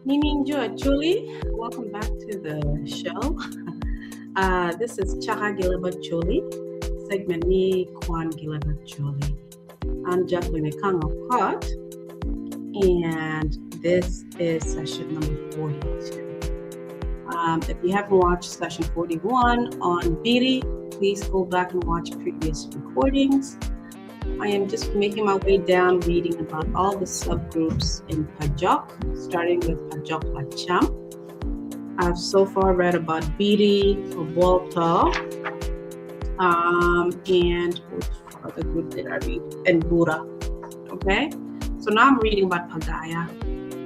Meaning Jo Acholi, welcome back to the show. This is Chaka Leb Acholi, segment me Kwan Leb Acholi. I'm Jackline Ikang of Pot, and this is session number 42. If you haven't watched session 41 on Biri, please go back and watch previous recordings. I am just making my way down reading about all the subgroups in Pajok, starting with Pajok Lacam. I've so far read about Biri, Obolto, and which other group did I read? And Bura. Okay, so now I'm reading about Pagaya.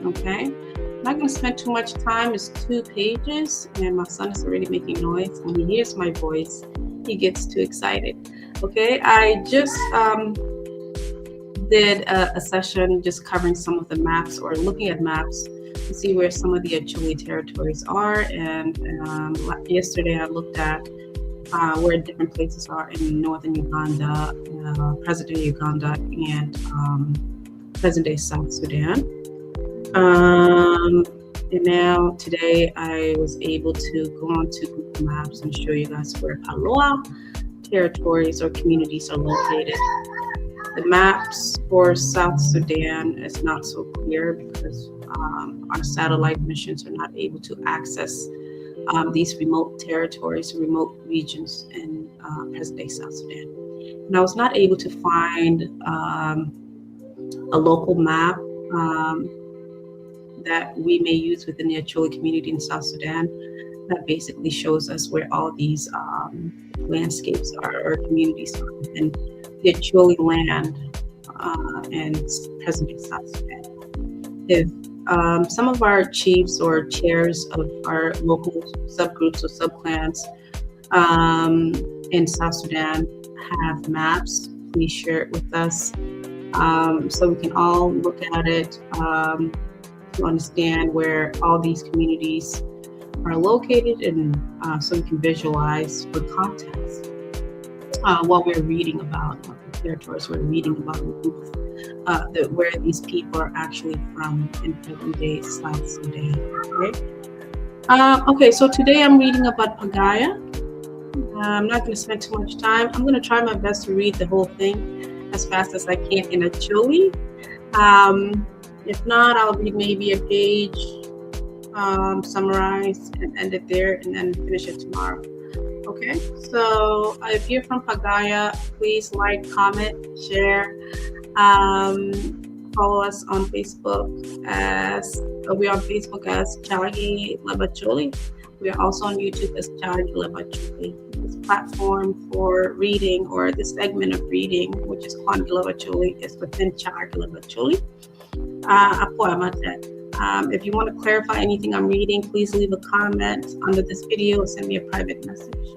Okay, I'm not going to spend too much time. It's 2 pages, and my son is already making noise. When he hears my voice, he gets too excited. Okay, I just did a session just covering some of the maps or looking at maps to see where some of the Acholi territories are. And yesterday I looked at where different places are in northern Uganda, present-day Uganda, and present-day South Sudan. And now today I was able to go onto Google Maps and show you guys where Paloa territories or communities are located. The maps for South Sudan is not so clear because our satellite missions are not able to access these remote territories, remote regions in present-day South Sudan. And I was not able to find a local map that we may use within the Acholi community in South Sudan that basically shows us where all these landscapes are or communities are within the Acholi land and present-day South Sudan. If some of our chiefs or chairs of our local subgroups or subclans in South Sudan have maps, please share it with us so we can all look at it to understand where all these communities are located and so we can visualize for context what we're reading about, what the territories we're reading about, where these people are actually from in present-day South Sudan. Okay, so today I'm reading about Pagaya. I'm not going to spend too much time. I'm going to try my best to read the whole thing as fast as I can in Acholi. If not, I'll read maybe a page, summarize and end it there and then finish it tomorrow. Okay, so if you're from Pagaya, please like, comment, share. Follow us on Facebook we're on Facebook as Chaka Leb Acholi. We are also on YouTube as Chaka Leb Acholi. This platform for reading or this segment of reading, which is Kwan Leb Acholi, is within Chaka Leb Acholi. Apwoyo. If you want to clarify anything I'm reading, please leave a comment under this video or send me a private message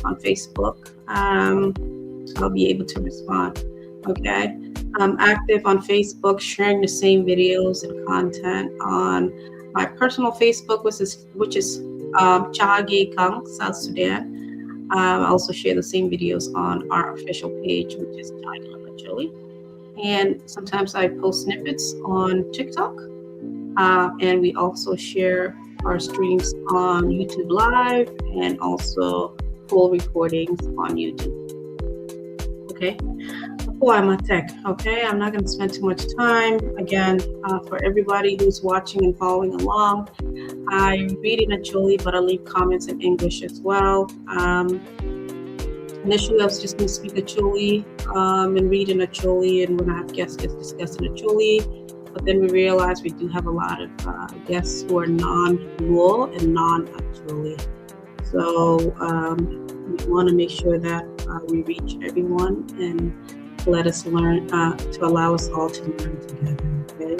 on Facebook. I'll be able to respond. Okay, I'm active on Facebook, sharing the same videos and content on my personal Facebook, which is Chaka Ikang, South Sudan. I also share the same videos on our official page, which is Chaka Leb Acholi. And sometimes I post snippets on TikTok. And we also share our streams on YouTube Live and also full recordings on YouTube. Okay. Okay, I'm not going to spend too much time. Again, for everybody who's watching and following along, I read in Acholi, but I leave comments in English as well. Initially, I was just going to speak Acholi and read in Acholi, and when I have guests, discuss in Acholi. But then we realized we do have a lot of guests who are non-Luo and non-Acholi. So we want to make sure that we reach everyone and let us learn, to allow us all to learn together, okay?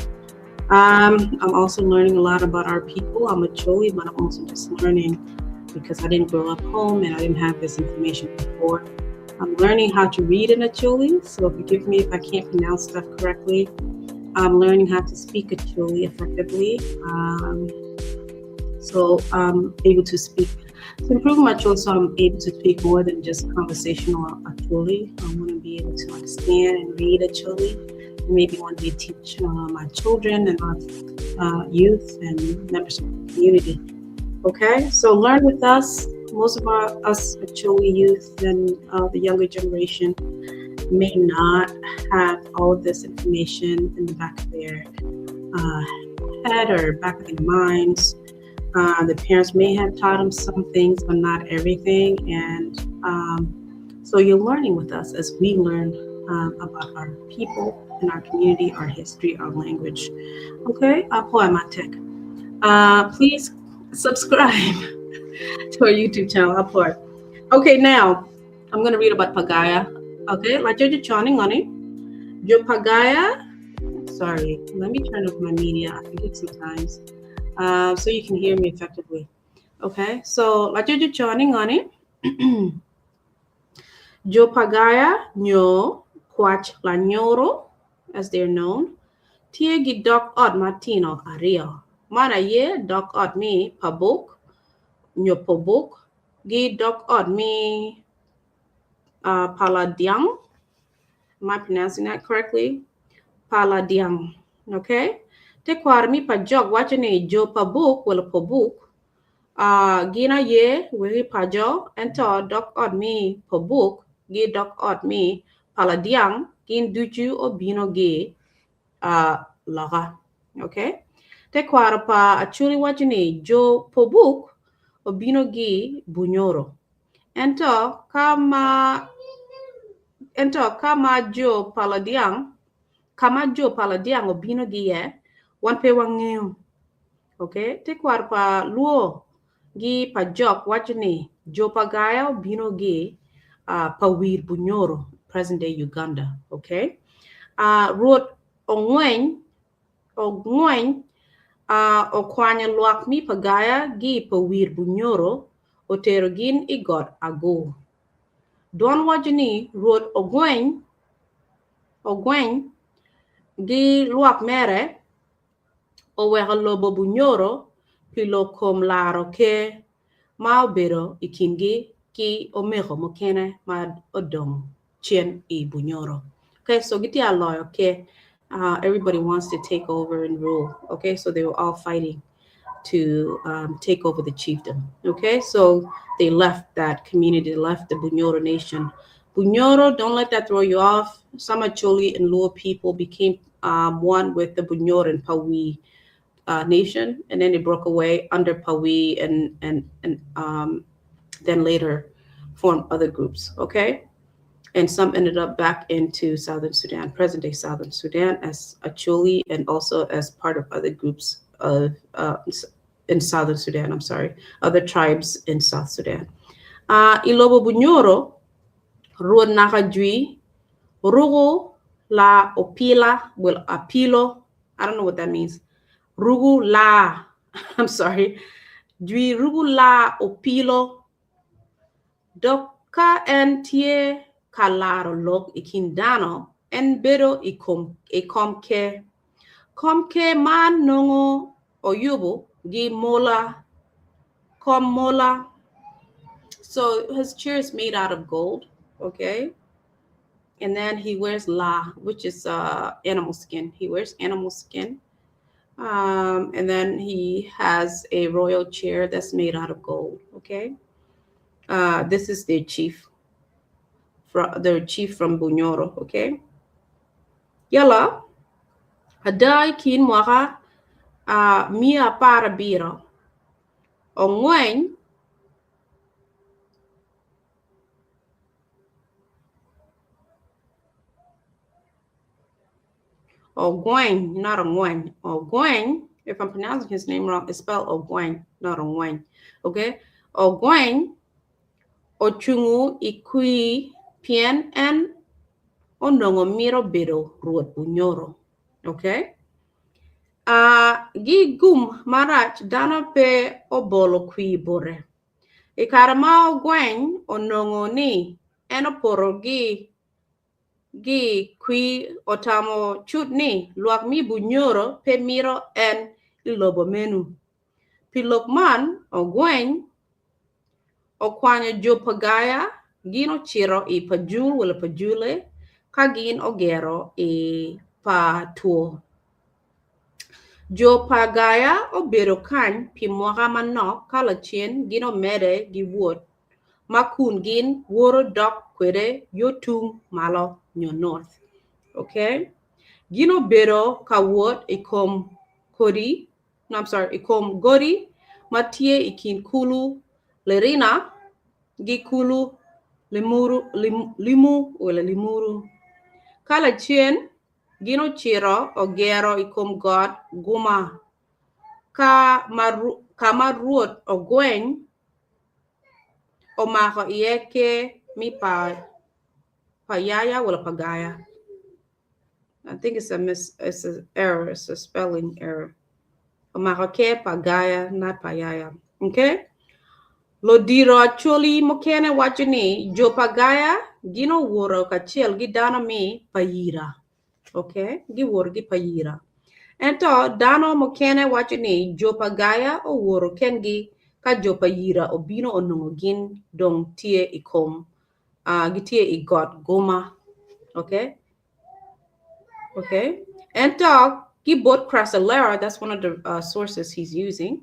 I'm also learning a lot about our people. I'm Acholi, but I'm also just learning because I didn't grow up home and I didn't have this information before. I'm learning how to read in Acholi, so forgive me if I can't pronounce stuff correctly. I'm learning how to speak Acholi effectively. So I'm able to speak, to improve my Acholi, so I'm able to speak more than just conversational Acholi. I want to be able to understand and read Acholi maybe one day teach my children and our youth and members of the community. Okay, so learn with us. Most of us Acholi youth and the younger generation may not have all of this information in the back of their head or back of their minds. The parents may have taught them some things, but not everything. And so you're learning with us as we learn about our people and our community, our history, our language. Okay, Apwoyo. Please subscribe to our YouTube channel, Apwoyo. Okay, now I'm going to read about Pagaya. Okay, like you're joining on it. Jo Pagaya. Sorry, let me turn off my media. I forget sometimes. So you can hear me effectively. Okay, so like you're joining on it. Jo Pagaya nyo Kwach Lanyoro, as they're known. Tiegi Doc Odd Martino Ario. Mana ye Doc Odd me Pabok. Nyo Pobok. Gi Doc Odd me Paladiang. Am I pronouncing that correctly? Paladiang. Okay? Te kwarmi Pajok wachane Jo Pabok wala Pobok. Gina ye wiri Pajok ento Doc Odd me Pobok. Gi Doc Odd me Paladiang. Gin duju o bino ge laga. Okay? Te kwara pa achuli wachane Jo Pobok o bino ge bunyoro. Ento kama Jo Paladiang o bino ge ye wan pe wangeo. Okay? Te kwara pa luo gi Pajok wachane Jo Pagaya o bino ge Pawir Bunyoro, present day Uganda. Okay? Wrote Ongwen o kwanya luak mi Pagaya gi Pawir Bunyoro o terogin igot ago. Don wajani wrote Ogwen gi luak mere o wega lobo Bunyoro pilo kom laro ke maubero ikingi ki omego mokene mad odong chien I Bunyoro. Okay, so get your lawyer, okay. Everybody wants to take over and rule. Okay, so they were all fighting to take over the chiefdom. Okay, so they left that community, left the Bunyoro nation. Bunyoro, don't let that throw you off. Some Acholi and Luo people became one with the Bunyoro and Pawi nation, and then they broke away under Pawi and then later formed other groups. Okay. And some ended up back into Southern Sudan, present-day Southern Sudan, as Acholi and also as part of other groups of in Southern Sudan. I'm sorry, other tribes in South Sudan. Ilobo Bunyoro, Ruo Nakajui, Rugu La Opila, well, Apilo. I don't know what that means. Rugu La, I'm sorry. Dui Rugu La Opilo, Doka en tie kalaro lok ikindano en bedo ikomke man nongo oyubu gi mola kom mola. So his chair is made out of gold, okay, and then he wears la, which is animal skin. He wears animal skin, and then he has a royal chair that's made out of gold. Okay, this is their chief. The chief from Bunyoro, okay? Yala, hadai kin mwaka mia para biro. Ongwen, Ogwen, not Ongwen. Ogwen, if I'm pronouncing his name wrong, it's spelled Ogwen, not Ongwen, okay? Ogwen, Ochungu ikui pien en onongo miro biro ruot Bunyoro, okay? Gi gum marach dano pe obolo kui bore. Ikarama Ogwen onongo ni enoporo gi kui otamo chut ni luak mi Bunyoro pe miro en ilobo menu. Pilokman Ogwen okwanya Jo Pagaya gino chiro I pajul wala pajule kagin ogero pa tuo. Jo Pagaya obedo kany pi mwaka manok kalachien gino mede gi wuot makun gin woro dok kwede yotung malo nyo north. Okay? Gino bedo kawuot ikom godi matie ikin kulu lerina gi kulu limuru. Kalachien gino chiro ogero ikom god guma ka maruot ogweng omako ieke mi payaya wala pagaya. I think it's an error. It's a spelling error. Omako ke pagaya, not payaya. Okay? Lodiro Acholi mokene wachuni jo pagaya gino woro kachiel gi dano mi payira. Okay? Gi woro gi payira. Ento dano mokene wachuni jo pagaya o woro kengi ka jo payira obino onungo gin dong tie ikom gitie igot goma. Okay? Okay? Ento Gibot Crasalera, that's one of the sources he's using.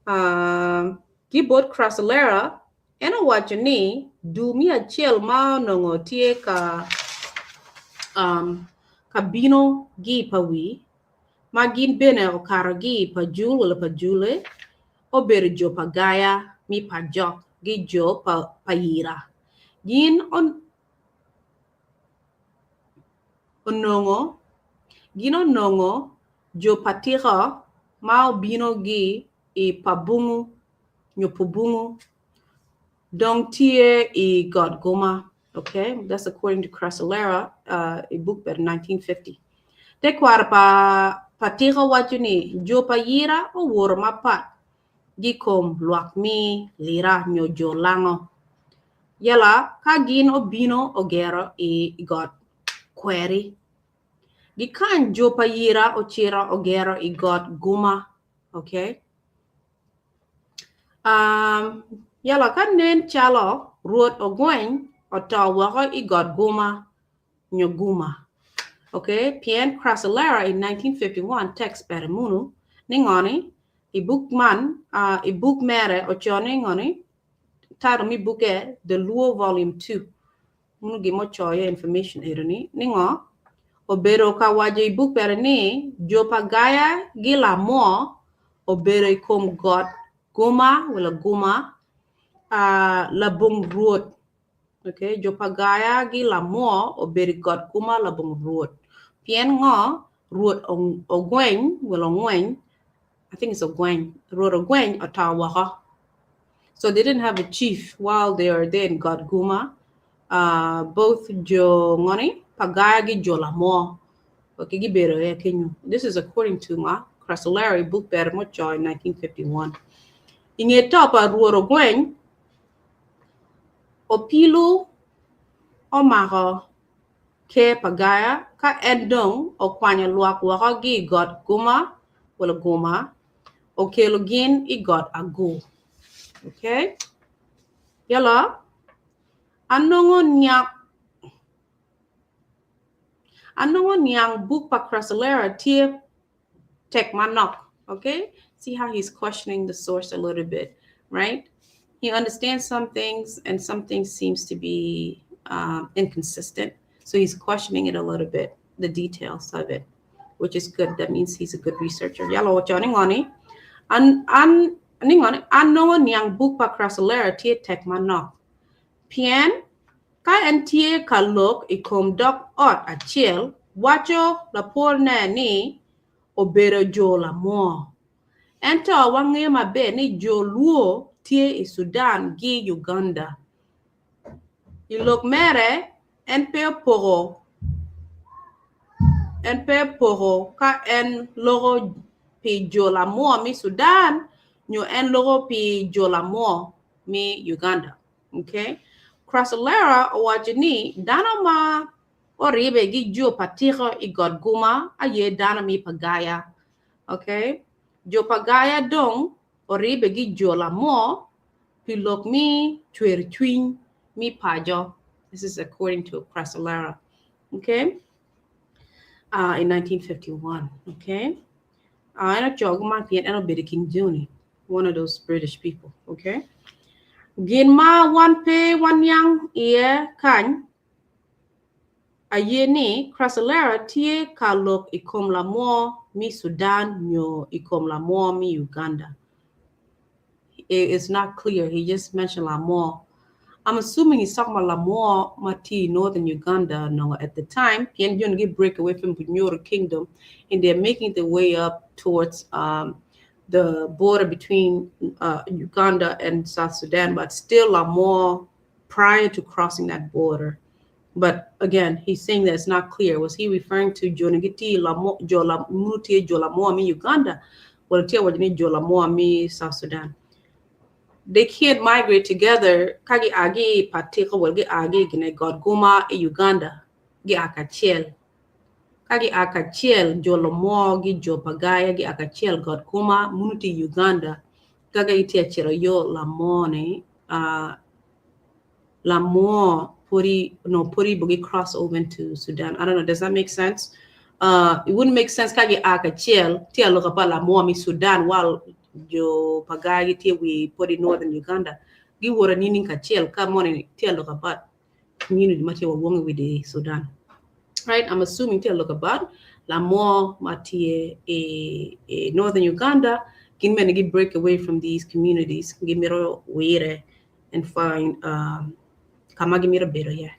Gibot Crasalera, eno wachuni du mi achiel ma nongo tie ka kabino gi pawi magin bene okaro gi pajul wala pajule obedo jo pagaya mi pajok gi jo payira. Gin onongo jo patira ma obino gi I pabungu nyopubungu dong tie I god goma. Okay, that's according to Crasalera, a book by 1950. Te kwara patira wachuni jo payira o woro mapat gikom luak mi lira nyo jo lango. Yala kagin obino ogero I god query. Gikan jo payira ochira ogero I god guma. Okay. Yala kanen chalo ruot ogwen otawako I god guma nyoguma. Okay, Pien Crasalera in 1951 text Beramunu ningoni I book mere ochone ngoni title mi buke the Luo volume 2. Munu gimo choya information ironi ningo obero kawaje book berani jo pagaya gila mo obero ikom god guma wala guma labung ruot. Okay, jo pagaya gila mo obero god guma labung ruot. Pien ngo ruot ogwen wala ngwen, I think it's ogwen, ruot ogwen otawaka. So they didn't have a chief while they are there in god guma. Both jo ngoni pagaya gi jo lamo. Okay, gibero ya kenyu. This is according to ma Crasalera book Bermocho in 1951. Inge topa ruot ogwen opilu omako ke pagaya ka endong o kwanya luak waka gi god guma wala guma o kelogin I god ago. Okay? Yala anongo nyang book pa Crasalera tie tek manok. Okay? See how he's questioning the source a little bit, right? He understands some things and some things seems to be inconsistent. So he's questioning it a little bit, the details of it, which is good. That means he's a good researcher. Yalo wachoning ngoni. Ano niyang book pa Crasalera tie tek manok. Pien ka entie kalok ikom dok ot achiel wacho la por ni obero jo la mo. Ento wange mabe ni jo luo tie I Sudan gi Uganda. Ilok mere en pe poro ka en logo pi jo la mo mi Sudan nyo en logo pi jo la mo mi Uganda. Okay? Crasalera wajini dana ma oribe gi jo patiro I god guma aye dana mi pagaya. Okay? Jo pagaya dong oribe gi jo la mo pilok mi chwer chwin mi pajo. This is according to Crasalera. Okay? in 1951. Okay. And a jogma pian and a bedikin juni. One of those British people. Okay. Ginma one pay one young ear kan a yeni crasolera tie kalok ikom la mo mi Sudan nyo ikom la mo mi Uganda. It's not clear. He just mentioned la mo. I'm assuming he's talking about Lamore Mati, northern Uganda. No, at the time, Pian get break away from Bunyoro Kingdom, and they're making their way up towards the border between Uganda and South Sudan, but still Lamore prior to crossing that border. But again, he's saying that it's not clear. Was he referring to Jonagiti Jolamuti Jolamoami Uganda? Well, Jolamoami South Sudan. They can't migrate together. Kagi agi patika walgi agi gine god guma e Uganda gi akachiel. Kagi akachiel jolomo gi jo pagaya gi akachiel god guma munuti Uganda. Kaga iti achiro yo lamone lamo puri bugi cross over into Sudan. I don't know. Does that make sense? It wouldn't make sense kagi akachiel tia lokapa lamo mi Sudan while jo pagagi tia we put in northern Uganda. Gi wora nini kachiel ka mone tia look about community mati wa wongi with the Sudan. Right? I'm assuming tia look about la more mati a northern Uganda kin men gi break away from these communities gi miro weire and find kamagi miro better yeah.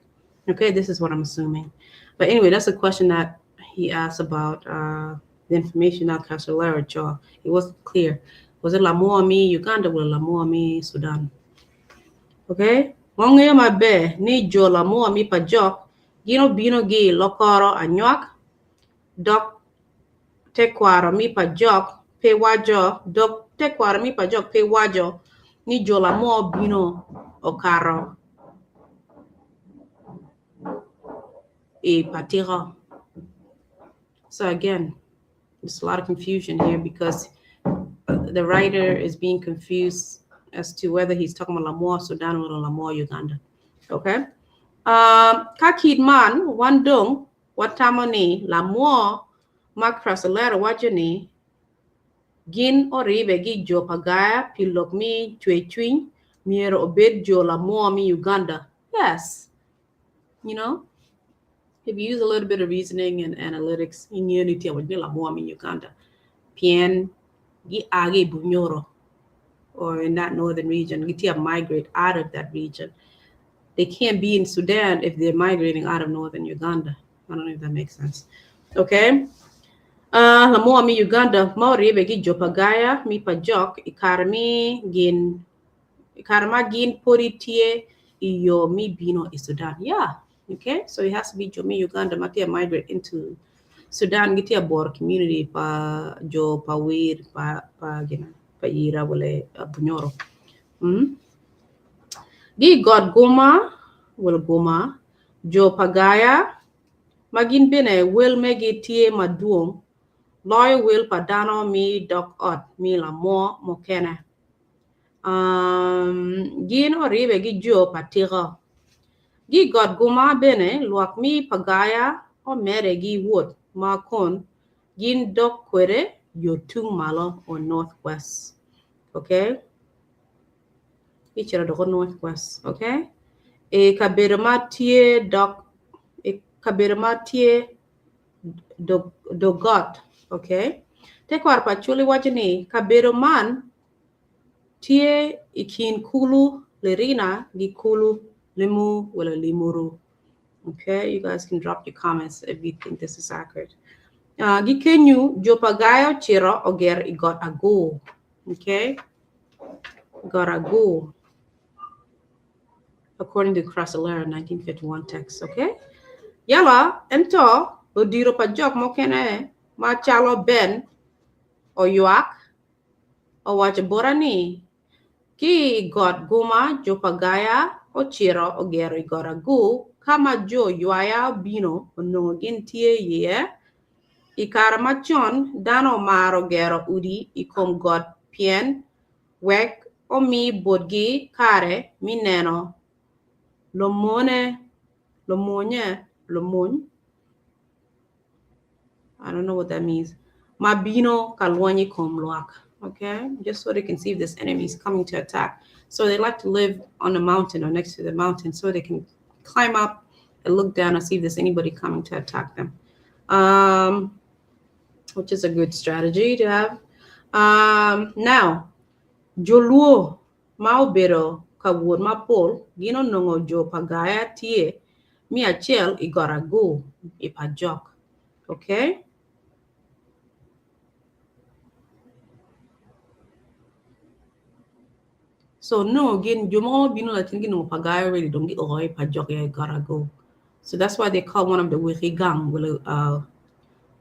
Okay, this is what I'm assuming. But anyway, that's a question that he asked about the information that Castellara Jaw. It wasn't clear. Was it Lamoami Uganda or Lamoami Sudan? Okay? Monge ma be ni jo Lamoami Pajok, gino bino gi lokoro anywak, dok tekwara mi Pajok, pe wajo, dok tekwara mi Pajok pe wajo, ni jo Lamo bino okaro. E patira. So again, there's a lot of confusion here because the writer is being confused as to whether he's talking about Lamore Sudan or Lamore Uganda. Okay. Kakid man, wandung, watamoni, Lamore, makrasalera wajani, gin oribe gi jo pagaya, pilok mi chwechwin, miero obed jo Lamore mi Uganda. Yes. You know, if you use a little bit of reasoning and analytics, in unity would be Lamore mi Uganda. Pien gi age bunyoro. Or in that northern region, Gitia migrate out of that region. They can't be in Sudan if they're migrating out of northern Uganda. I don't know if that makes sense. Okay. Lamoa mi Uganda, Mauribe gi Jopagaya, mi Pajok, Ikarama gin Poritie, iyo mi bino is Sudan. Yeah. Okay. So it has to be Jomi Uganda, Matia migrate into Sudan, Gitia Bor community, pa Jo Pawir, pa Gina. Paira wale bunyoro. Di god goma wala goma jo pagaya magin bene will megi tie maduong loy will padano mi dok ot mi la mo mokene. Gin oribe gi jo patira. Gi god goma bene luak mi pagaya o mere gi wood ma kon gin dok kwere yo tung malo or northwest. Okay. Each of the northwest. Okay. E kabiramatie dok e kabiramatie do got. Okay. Take war pachuli wajini kabiraman tie ikin kulu lerina gikulu limu wala limuru. Okay. You guys can drop your comments if you think this is accurate. Gikenyu jopagayo chiro oger igot ago. Okay. Got ago. According to Crasolera 1951 text, okay? Yala, ento, odiro pajok mokene, machalo ben, o yuak, o wajaborani, ki got guma, jo pagaya, o chiro, o gero igoragu, kama jo yuaya bino, o nongin tie ye, ikaramajon, dano maro gero udi, ikom got pien, wek, o mi bodgi, kare, mi neno, Lomone, I don't know what that means. Mabino kalwanyi komluak. Okay, just so they can see if this enemy is coming to attack. So they like to live on the mountain or next to the mountain so they can climb up and look down and see if there's anybody coming to attack them. Which is a good strategy to have. Now, Joluo Maubero Kawur Mapol, Gino Nongo Jo Pagaya Tie, Mi Achel Igorago, Ipajok. Okay? So no, again, Jomo Bino Latin no Pagaya really don't get Oi Pajok Igorago. So that's why they call one of the Wegi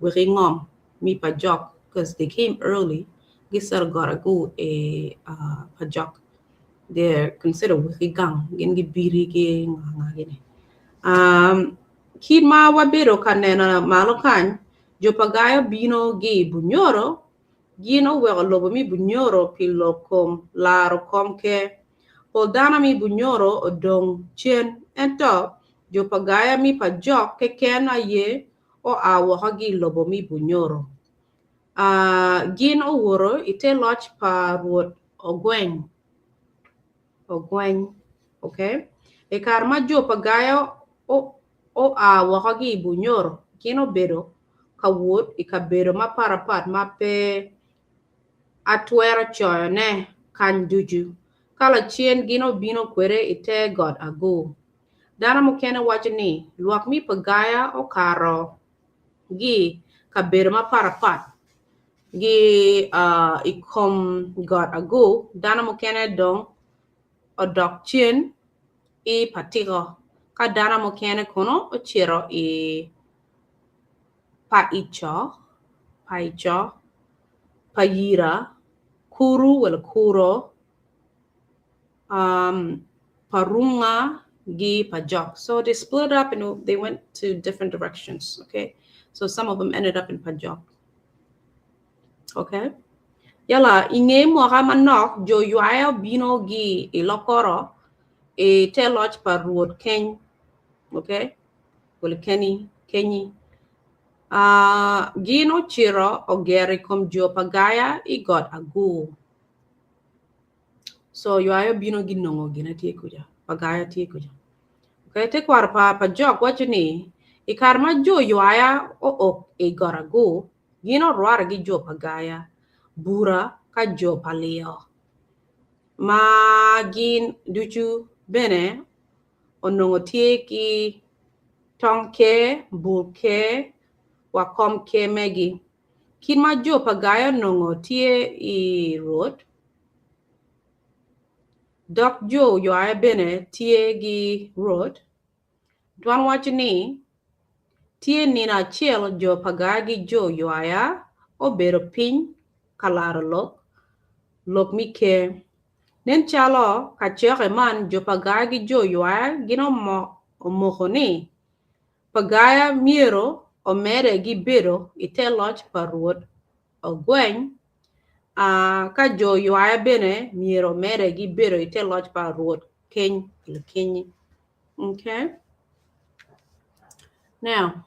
Ngom, Mi Pajok, because they came early. Gisar Gorago a Pajok. They're considered Wegi Gang, Gengi Biri Gang. Kidma Wabero Kanena Malokan, Jopagaya Bino Gi Bunyoro, Gino Well Lobomi Bunyoro Pilocom, Laro Comke, Poldana mi Bunyoro, Odong Chen, and Top, Jopagaya mi Pajok, Kekena Ye, or Awahagi Lobomi Bunyoro. Gino Woro, Ite Lodge Parwood, Ogwen, okay? E karma Jopagaya, o wakagi bunyoro kino bedo ka wood ikabero maparapat mape atwera choyo ne kan duju kala chien gino bino kwere ite god ago dana mukene wajini luak mi pagaya o karo gi kabero maparapat gi ikom god ago dana mukene dong odok chien I patiko kadana mokene kono ochiro paicho payira kuru well kuro parunga gi pajok. So they split up and they went to different directions. Okay, so some of them ended up in Pajok. Okay, yala inge mo manok jo yuaya bino gi ilokoro e telot parwood ken. Okay, well kenny Gino Chiro Ogeri kom Jo Pagaya I got a go. So you are bino ginongo gina tikuja. Pagaya tikuja. Okay, take what papa jog what you need. I karma jo you are o got a go. Gino raragi Jo Pagaya. Bura ka Jo Paleo. Ma gin duchu bene onongo tiki tonke bulke wakom ke megi kinma Jo Pagaya nongo tie I road dok jo yo ay bene tie gi road dwan wachni tie nina chiel Jo Pagaya gi jo yo aya obero piny kalaro lok mi ke nen chalo ka chere man Jo Pagaya gi jo yo aya gino mo ni Pagaya miero o mere gi bedo ite loch parwood o gwen ka jo yuaya bene miero mere gi bedo ite loch parwood ken kenyi. Okay, now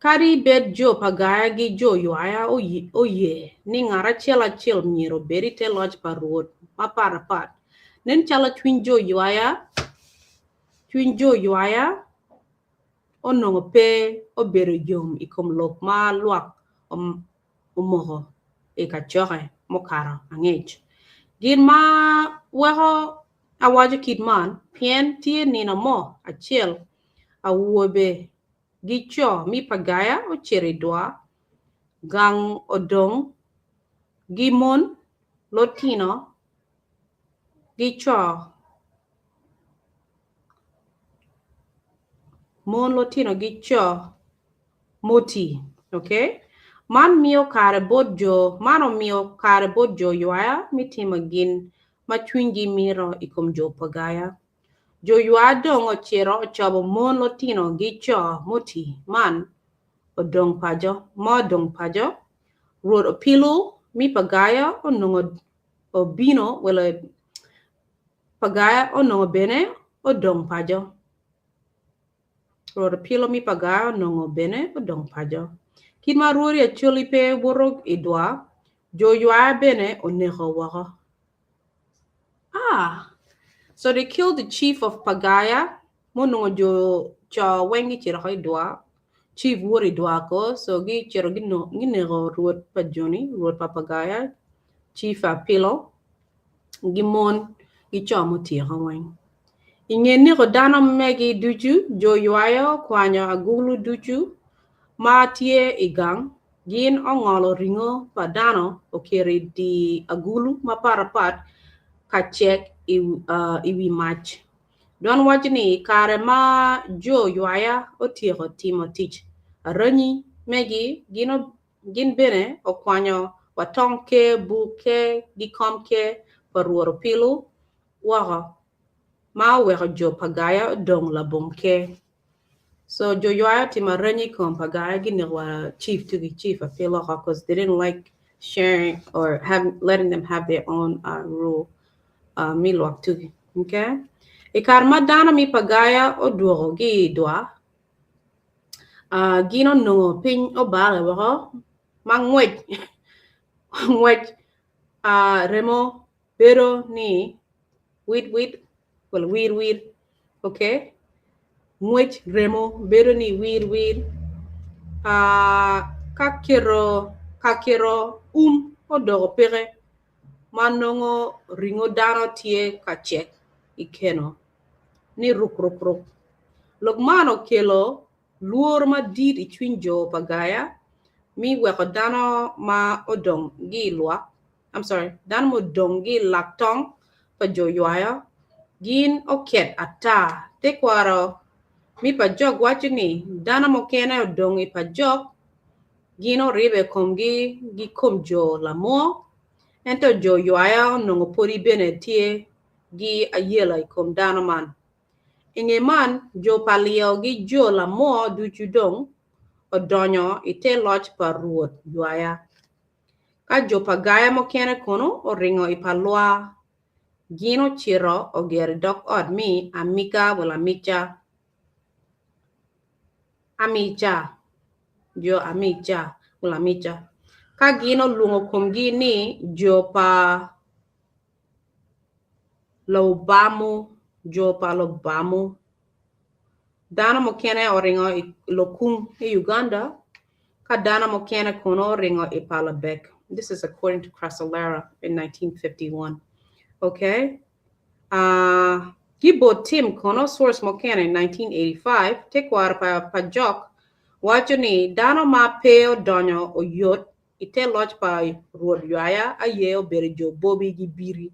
kari bed Jo Pagaya gi jo yuaya o ye ni ngara chel miero beri te loch parwood maparapat nen chala twin jo yuaya onongo pe obero yom ikom lok ma luak umoho e kachore mokara angej gin ma weho awajo kidman pien tie nina mo achiel awuobe gicho mi Pagaya o cheridwa gang odong gimon lotino gicho mon lotino gicho moti. Okay, man mio kare bodjo yuaya mitima gin machwingi miro ikom Jo Pagaya jo yuaya dong ochero ochobo mon lotino gicho moti man odong pajo road opilu mi Pagaya onongo obino wala Pagaya onongo bene odong pajo Ror pilo mi pagaya nongo bene odong pajo. Kid ma rori Acholi pe borok idwa. Jo yua bene onego waka. So they killed the chief of Pagaya. Monongo jo cha wengi chirako idwa. Chief wori idwa ko. So gi chiro gi nego ruot pajoni, ruot papagaya. Chief apilo. Gimon gi chamo tira weng. Ingeni ko dano megi duchu. Jo yuayo kwanya agulu duchu. Matie igang. Gin ongolo ringo padano okere di agulu maparapat kachek iwi match. Don wajini kare ma jo yuaya otiego timo tich. Arani megi gin bene okwanyo watonke buke gikomke paruoro pilu waga ma wega jo pagaya dong labonke. So jo yuaya tima rani kom pagaya ginigwa chief to the chief of pilo because they didn't like sharing or letting them have their own rule. Milwak tugi, okay? Ikarma dana mi pagaya o duogo gi dwa. Gino no pin o bale wako. Mangwech. Ngwech remo pero ni wit well weird, okay? Ngwech remo pero ni weird. Kakiro o dogo pere. Manongo ringo dano tie kachek ikeno ni ruk logmano kelo luor ma dit ichwin jo pagaya mi weko dano ma odong gi lwa dano mo dong gi laktong pa jo yuaya gin oket ata te kwaro mi Pajok wacho ni dano mo kene odong i Pajok gino ribe komgi gi kom jo lamo ento jo yuaya nongo pori bene tie gi ayela ikom dano man. Inge man jo palio gi jo lamo duchu dong odonyo ite loch par ruot yuaya. Ka jo pagaya mo kene kono o ringo ipalwa gino chiro o geri dok od mi amika wala amicha wala amicha. Ka gino lungo kumgi ni jo pa lobamu. Dana mo kene oringo lokum Uganda. Ka dana mo kene kono ringo Palabek. This is according to Crasolera in 1951. Okay. Gibo Tim kono source mo kene in 1985. Tekwar pa Pajok. Wacho ni dano ma peo donyo o yot ite lodge pa ruod yuaya aye o bere jo bobi gi biri.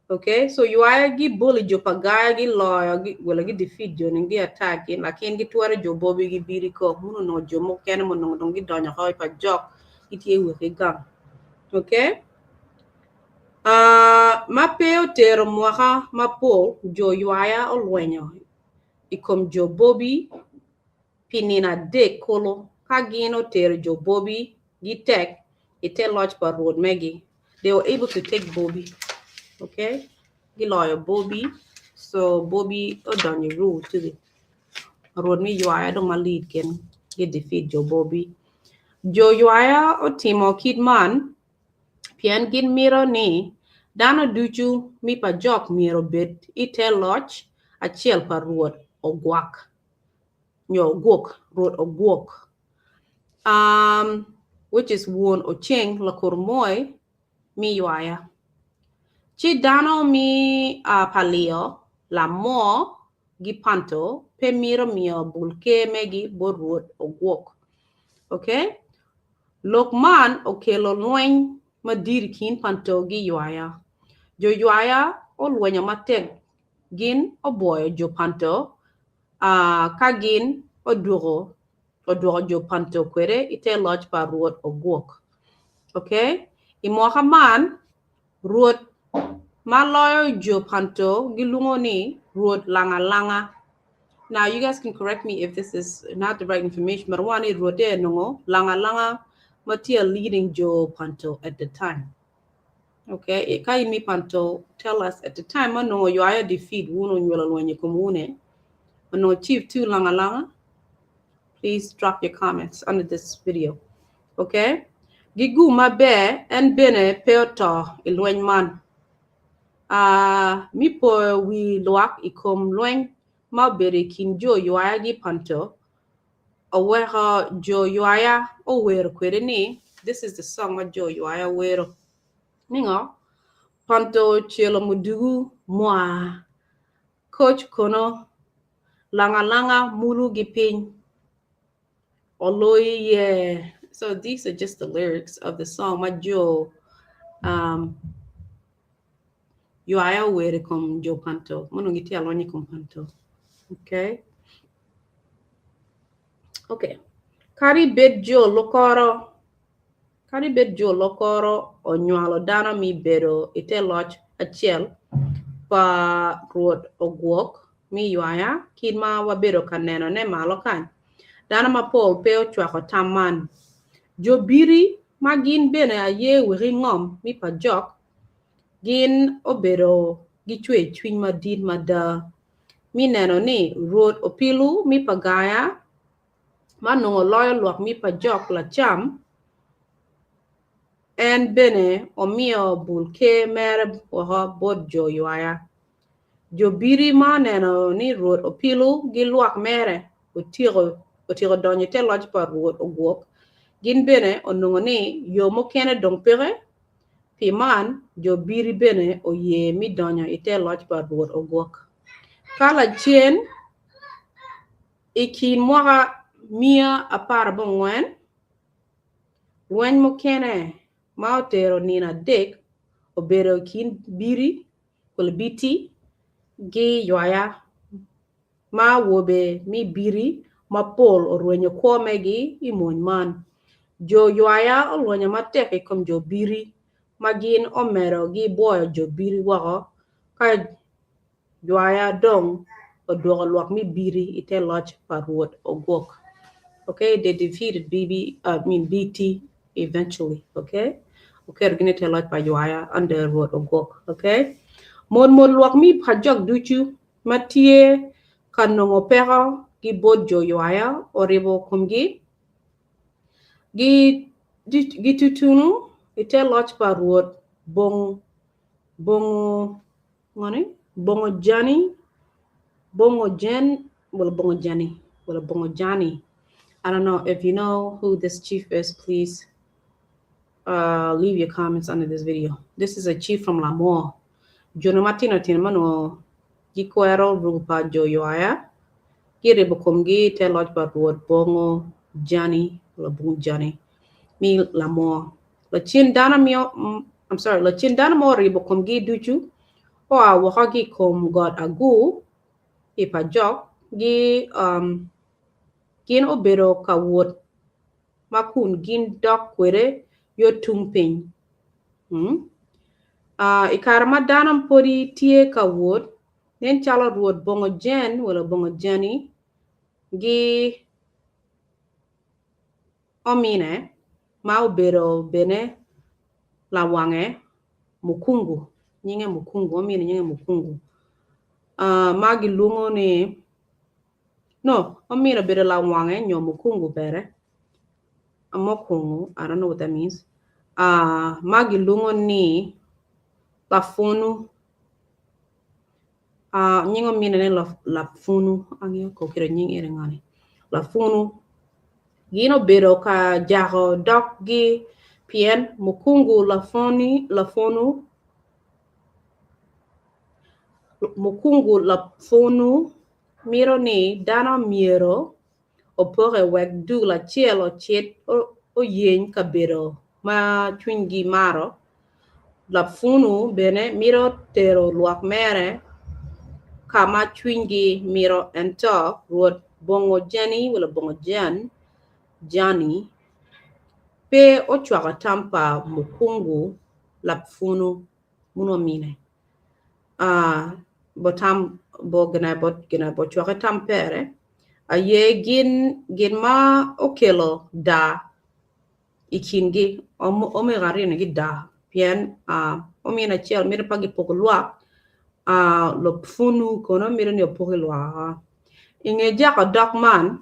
Okay, so yuaya gi bully jo pagaya gi lawyer gi wala gi defeat jo ngi attack in lakin gi tuare jo bobi gi biri ko muno no jo mo kene mo no dongi donyo hoy Pajok itie we gang. Okay? Ma peo tero mwaka mapo jo yuaya o lwenyo. Ikom jo bobi pinina de kolo kagino ter jo bobi gitek ite lodge par road megi. They were able to take Bobby. Okay? Giloyo Bobby. So Bobby done your rule to the road me yuaya don't ma lead can get defeat jo Bobby. Jo yuaya o timo kidman pian gin miro ni dano duchu mi Pajok miro bit ite lodge a chiel par road o guak. Road of walk. Which is one ocheng la kormoy mi yuaya. Chi dano mi palio la mo gipanto pe miro mio bulke megi bo road of walk. Okay? Lokman okelo loin madiri kin panto gi yuaya. Jo yuaya o luenya matek gin o boy jo panto kagin oduro jo panto kwere ite lodge pa road o walk. Okay? Imoha man road maloyo jo panto gilungo ni road langa. Now you guys can correct me if this is not the right information, but one is road no langa matia leading jo panto at the time. Okay? Kai mi panto tell us at the time no you are defeat wuno nyola lwenye komune. no chief too langa, please drop your comments under this video. Okay? Gigu mabe en bene peoto ilwen man. Mi po wi luak ikom lwen ma bere kin jo yuaya gi panto. Oweha jo yuaya ower kwere ni. This is the song of jo yuaya wero. Ningo. Panto chelo mudugu mwa. Coach kono langa mulu gipin. Oloy yeah. So these are just the lyrics of the song. Majo yuaya were kom jo panto. Monongiti aloni kom panto. Okay. Okay. Kari bet jo lokoro onyalo dana mi bedo ite loch achiel pa ruot ogwok mi yuaya kidma wabedo kaneno ne malo kan. Dana ma Paul peo chwako taman. Jo biri magin bene aye Wegi Ngom mi Pajok gin obedo gichwe chwiny madit mada. Mi neno ni ruot opilu mi Pagaya manongo loyo luak mi Pajok Lacam en bene omio bulke mere waha bod jo yuaya. Jo biri ma neno ni ruot opilu gi luak mere otiro donye te loj pa ruot ogwok. Gin bene onongo ni yo mokene dong pere pi man jo biri bene oye mi donyo ite loj pa ruot ogwok. Kala chien ikin mwaka mia apara bongwen lweny mokene ma otero nina dek obero kin biri kul biti gi yuaya ma wobe mi biri ma Paul orwenyo kwomegi imony man. Jo yuaya olwenyo mateke kom jo biri magin omero gi boyo jo biri wako ka yuaya dong odwoko luak mi biri ite loch pa ruot ogwok. Okay, they defeated BT eventually. Okay, gonna tell loch pa yuaya under ruot ogwok. Okay, mon luak mi Pajok duchu matie kanongo pera gi bod jo yuaya oribo kumgi gi tutunu ite loch pa ruot bongo jani. I don't know if you know who this chief is. Please leave your comments under this video. This is a chief from Lamor. Jono matino tinmano gikwero rupa jo yuaya giribo kumgi te loj pa ruot bongo jani mi Lamor. Lachin dana mo ribo kumgi duchu o a wakagi kom god agu I Pajok gi gin obero ka wot makun gin dok kwere yo tungping. Ikarama danam podi tie ka wot nen chalo ruot bongo jen wala bongo jani gi omine ma obero bene la wange mukungu nyinge mukungu omine nyinge mukungu. Magi lungo ni no omina bere la wange nyo mukungu bere amokungu. I don't know what that means. Magi lungo ni la funu nyingo mina ne la funu angyo kokira nyingi ere ngani la funu gino bero ka jaho dok gi pien mukungu la funu mukungu la funu miro ni dana miro opore wek du la cielo chet o yen kabero ma chwingi maro la funu bene miro tero luak mere kama chwingi miro ento ruot bongo jani wala bongo jani pe o chwaka tampa mukungu la funu muno mine botam bo gana chwaka tampere aye gin ma okelo da ikingi ome garine gi da pien omina chel mira pagi poko luak lo funu kono mira ni opoke luak Inge jaka dok man,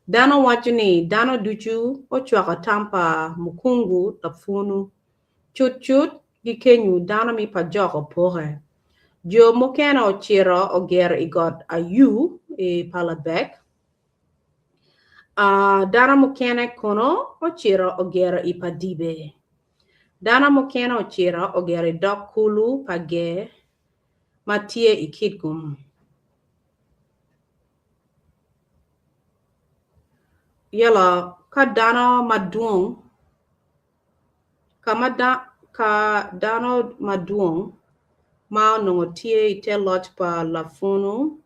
dano wacho ni dano duchu ochwako tampa mukungu tafunu. Chut gi kenyu dano mi Pajok opore. Jo mokena ochiro oger igot ayu e palabek. Dano mokene kono ochiro ogero ipadibe. Dano mokene ochiro ogero dok kulu page matie ikitgum. Yala ka dano maduong ka dano maduong ma nongo tie ite lot pa lafunu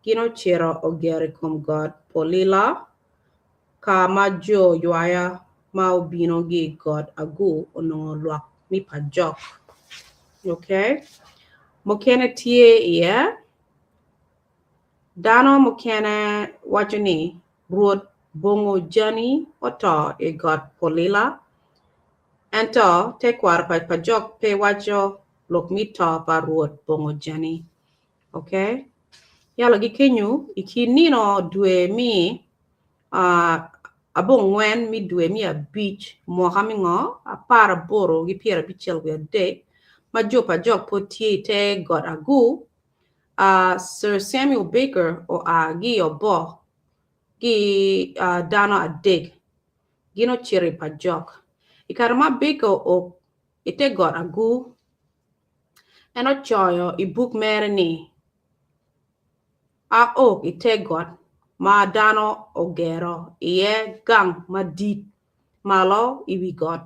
gino chiro ogero kum god polila ka majo yuaya ma ubino gi god agu onongo luak mi Pajok. Okay? Mokene tie iya dano mokene wacho ni ruot bongo jani oto e god polila ento te kwar pa Pajok pe wacho lok mito pa ruot bongo jani. Okay? Yala gi kenyu ikinino dwe mi abong ngwen mi dwe mi abich mwaka mingo apara boro gi piera bichel wi ade ma jo Pajok po tie te god agu Sir Samuel Baker o gi obo gi dano adeg gino chiri Pajok ikarama Baker o ite god agu eno choyo ibuk mere ni ite god ma dano ogero iye gang madit malo iwi god.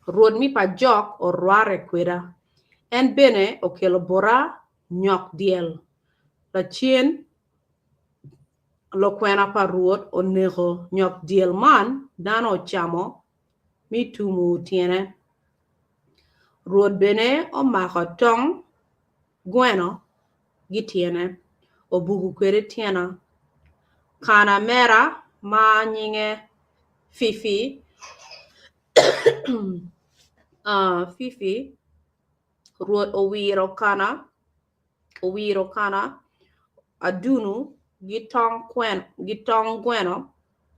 Ruod mi Pajok o rware kweda. En bene okelo bora nyok diel. La chien lo kwena pa ruod o nego nyok diel man dano chamo mi tumu tiene. Ruod bene o mako tong gweno gitiene. O bugu kwede tiena. Kana mera ma nyinge Fifi Fifi ruot owiro kana adunu gitong gweno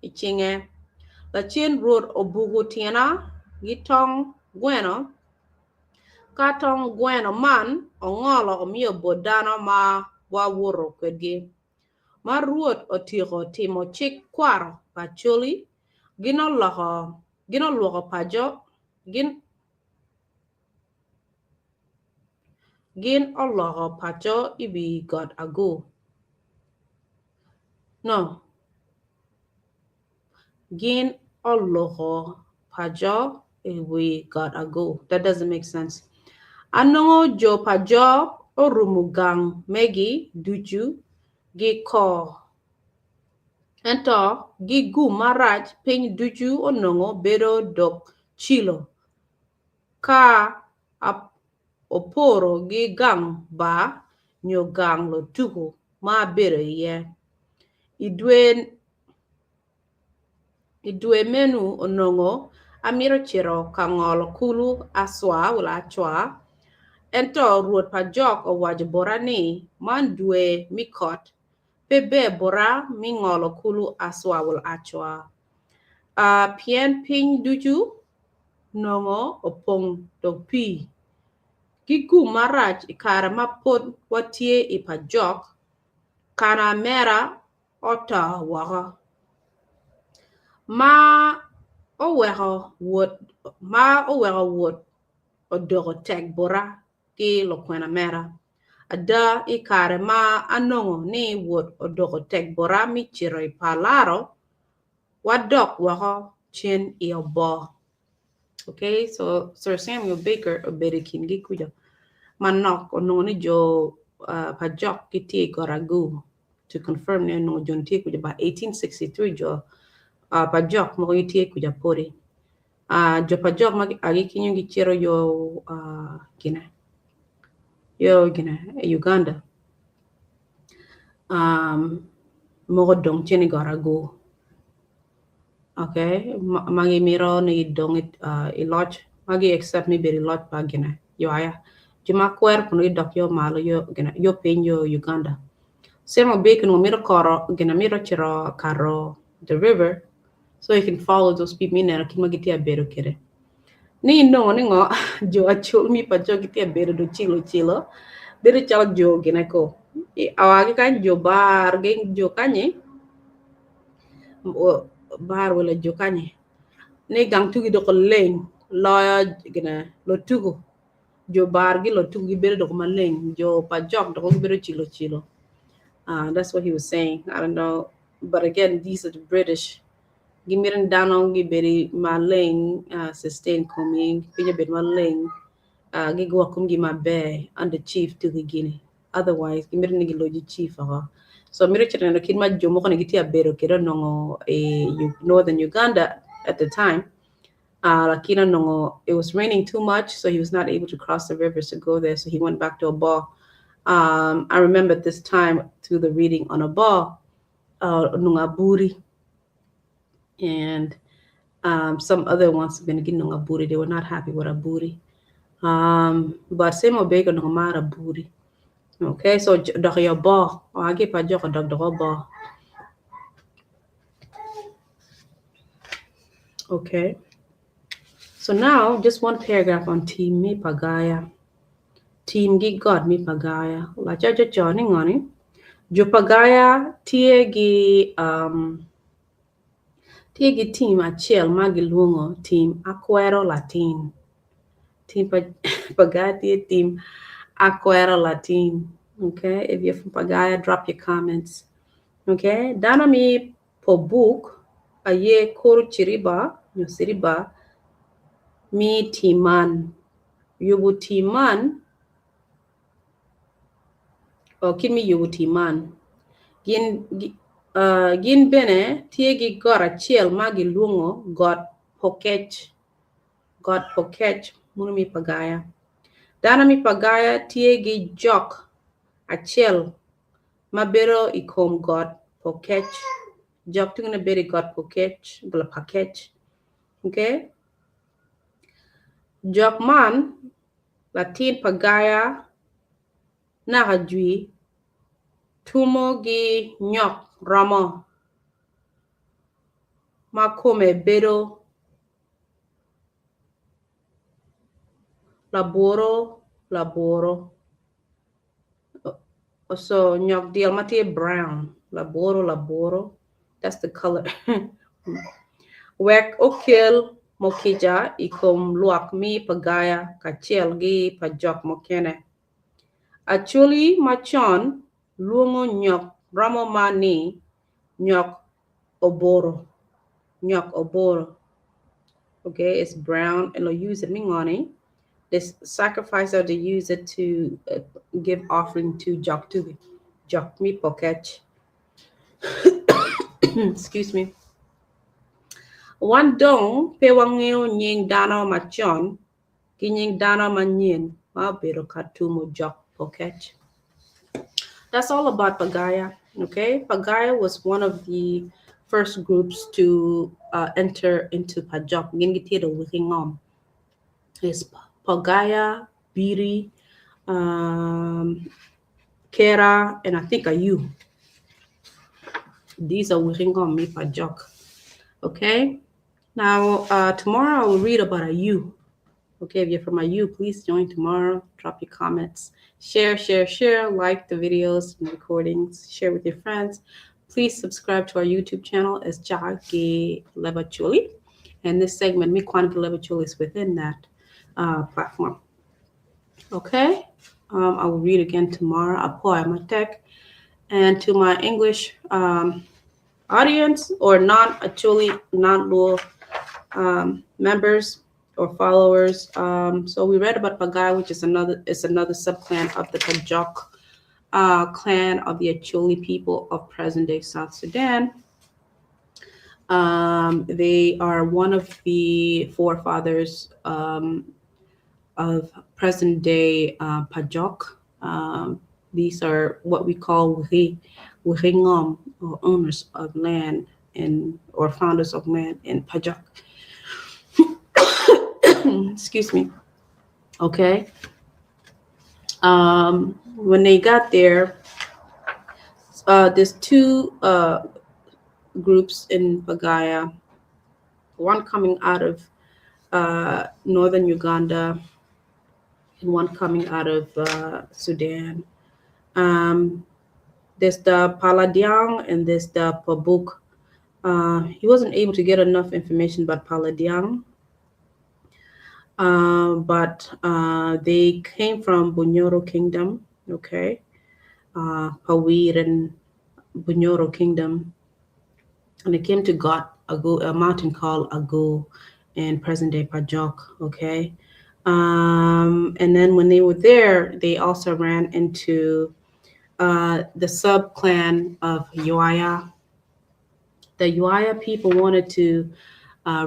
ichinge la chien ruot obugu tiena gitong gweno ka tong gweno man ongolo omiyo bodano ma wawuro kwedgi ma ruot otiko timo chik kwaro Acholi gino luoko Pajok gin oloko pacho ibi god agu. No. Gin oloko pacho ibi god agu. That doesn't make sense. Anongo jo Pajok orumugang megi duchu gi ko. Ento gi gu marach piny duchu onongo bedo dok chilo. Ka oporo gi gang ba nyo gang lo tuku ma bedo ye. Idwe menu onongo amiro chiro kangolo kulu aswa wala achwa. Ento ruot Pajok owajo bora ni man dwe mikot bebe bora mingolo kulu aswa wala achwa. Pien piny duchu nongo opong topi. Gigu marach ikara mapod watie I Pajok kana mera ota waka. Ma owero wot odogo tek bora ki lokwena mera. Ada ikare ma anongo ni wot odogo tek bora mi chiro I palaro wadok waka chin I obo. Okay, so Sir Samuel Baker oberikin gi kuja. Manok ononi jo Pajok kiti goragu to confirm ne no jonti kuja ba 1863 jo Pajok mo kiti kuja pori. Jo Pajok mag agi kinyo gi chiro yo Uganda. Mo dong chini goragu. Okay, magi miro ni dong iloj magi accept mi beri loj pa gina yo aya juma kwer puno dok yo malo yo gina yo pen yo Uganda Sema bacon will miro koro, gonna miro chiro karo the river, so you can follow those people in there. Kimagiti a better kere. Ni no ni ngo Jo Acholi mi Pajok giti a better do chilo. Dere chala Jo gina ko. Awagi kan Jo bar geng Jo kanye. Bar wala Jo kanye. Ne gang tugi do ko leng lawyer gina lo tugu. Jo bar gi lo tugu gi better do ko maleng. Jo Pajok do ko better chilo. That's what he was saying. I don't know. But again, these are the British. Gimiran danong giberi maling sustain coming. Pinya bet maling. Gigwa kum gi mabe and the chief to the Guinea. Otherwise, gimiran nigi loji chief. So military no kid ma jomo kono giti abero kero nongo northern Uganda at the time. Lakina nongo, it was raining too much, so he was not able to cross the rivers to go there. So he went back to a bar. I remember this time through the reading on a bar, Nungaburi, and some other ones have been getting Nungaburi. They were not happy with Aburi. But same obey Nungmara Buri. Okay, so Dr. Bar, I give a joke Dr. Bar. Okay, so now just one paragraph on Team Me Pagaya. Team Gi God Mi Pagaya. La Jaja joining on it. Jo Pagaya Tiegi team achiel magilungo team Acuero Latin. Team Pagaya team Acuero Latin. Okay, if you're from Pagaya, drop your comments. Okay, Dana mi po book aye koru chiriba siriba mi timan yubu timan o kimi yubu timan gin bene tiegi god achiel magi lungo god pokech munumi Pagaya. Dana mi Pagaya tiegi jok achiel mabero ikom god pokech. Jok tungna beri god pokech bla pakech. Okay, jok man Latin Pagaya nakajui tumo gi nyok ramo makome bedo laboro so nyok deal mati brown laboro, that's the color. Wek okil mokija ikom luak mi Pagaya kachiel gi Pajok mokene. Acholi machon luongo nyok ramo mani nyok oboro. Okay, it's brown and they'll use it mingoni. This sacrifice or they use it to give offering to Jok mi pokech. Excuse me. One dong pewangeo nying dano machon kinying dano manyin mabero katumo Jok pokech. That's all about Pagaya. Okay, Pagaya was one of the first groups to enter into Pajok. Ngingitiro Wegi Ngom. It's Pagaya, Biri, Kera, and I think Ayu. These are Wegi Ngom mi Pajok. Okay, now tomorrow I will read about Ayu. Okay, if you're from Ayu, please join tomorrow. Drop your comments. Share, like the videos and recordings. Share with your friends. Please subscribe to our YouTube channel as Chaka Leb Acholi. And this segment, me Kwan Leb Acholi, is within that platform. Okay, I will read again tomorrow. Apwoyo tech. And to my English audience or non-Acholi, non-Luo members or followers. So we read about Pagaya, which is another subclan of the Pajok clan of the Acholi people of present-day South Sudan. They are one of the forefathers of present-day Pajok. These are what we call Wegi Ngom, or owners of land or founders of land in Pajok. Excuse me. Okay. When they got there, there's two groups in Pagaya, one coming out of northern Uganda and one coming out of Sudan. There's the Paladiang and there's the Pabuk. He wasn't able to get enough information about Paladiang, but they came from Bunyoro Kingdom, okay? Pawir and Bunyoro Kingdom. And they came to a mountain called Agu in present-day Pajok, okay? And then when they were there, they also ran into the subclan of Yuaya. The Yuaya people wanted to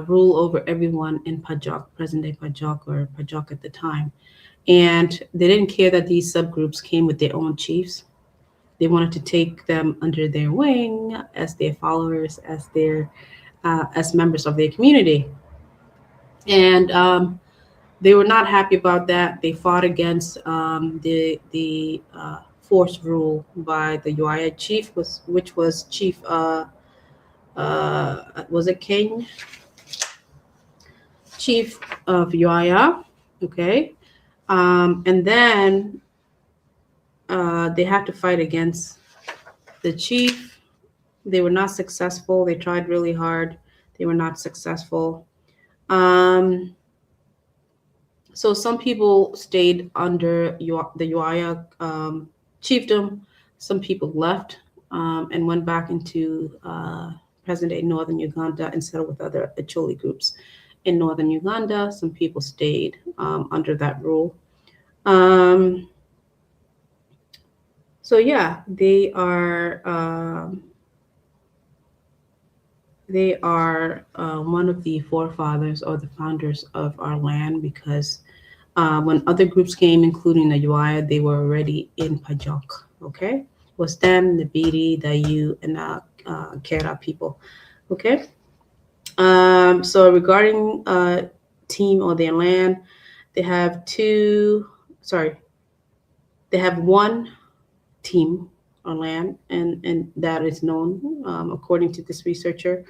rule over everyone in Pajok, present-day Pajok or Pajok at the time. And they didn't care that these subgroups came with their own chiefs. They wanted to take them under their wing as their followers, as members of their community. And they were not happy about that. They fought against the forced rule by the Yuaya chief, which was Chief, was it King? Chief of Yuaya, okay? And then they had to fight against the chief. They were not successful. They tried really hard. They were not successful. So some people stayed under the Yuaya chiefdom. Some people left and went back into present-day northern Uganda and settled with other Acholi groups in northern Uganda. Some people stayed under that rule. So yeah, they are one of the forefathers or the founders of our land, because when other groups came, including the Yuaya, they were already in Pajok, okay? It was them, the Biri, the Yu, and the Kera people, okay? So regarding team or their land, they have one team on land, and that is known according to this researcher,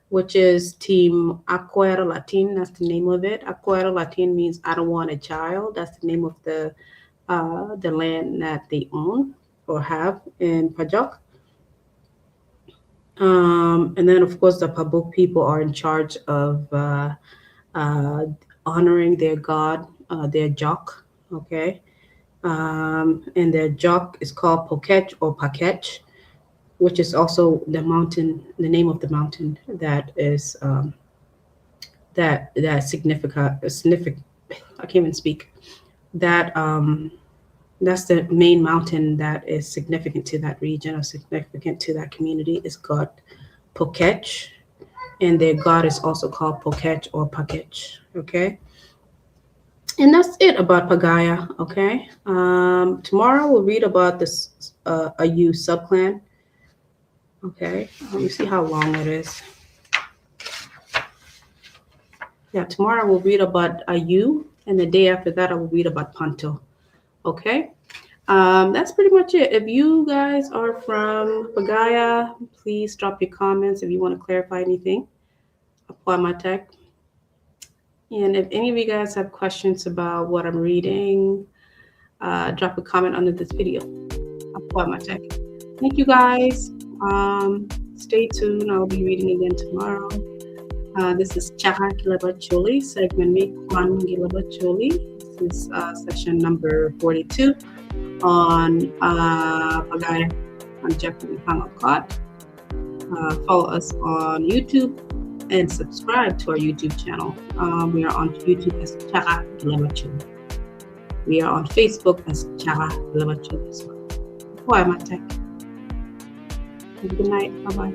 which is Team Apwoyo Latin. That's the name of it. Apwoyo Latin means I don't want a child. That's the name of the land that they own or have in Pajok. And then, of course, the Pabuk people are in charge of honoring their god, their Jok, okay? And their Jok is called Pokech or Pakech, which is also the name of the mountain that is that significant. I can't even speak. That's the main mountain that is significant to that region or significant to that community. Is called Pokech, and their god is also called Pokech or Pakech. Okay. And that's it about Pagaya, okay? Tomorrow we'll read about this Ayu subclan, okay? Let me see how long it is. Yeah, tomorrow we'll read about Ayu, and the day after that I will read about Panto, okay? That's pretty much it. If you guys are from Pagaya, please drop your comments if you want to clarify anything. Apply my tech. And if any of you guys have questions about what I'm reading, drop a comment under this video. Apply my tech. Thank you guys. Stay tuned. I'll be reading again tomorrow. This is Chaka Leb Acholi, segment me Kwan Leb Acholi. This is session number 42 on Pagaya on Jackline Ikang. Follow us on YouTube and subscribe to our YouTube channel. We are on YouTube as Chaka Leb Acholi. We are on Facebook as Chaka Leb Acholi as well. Bye, my tech. Good night. Bye bye.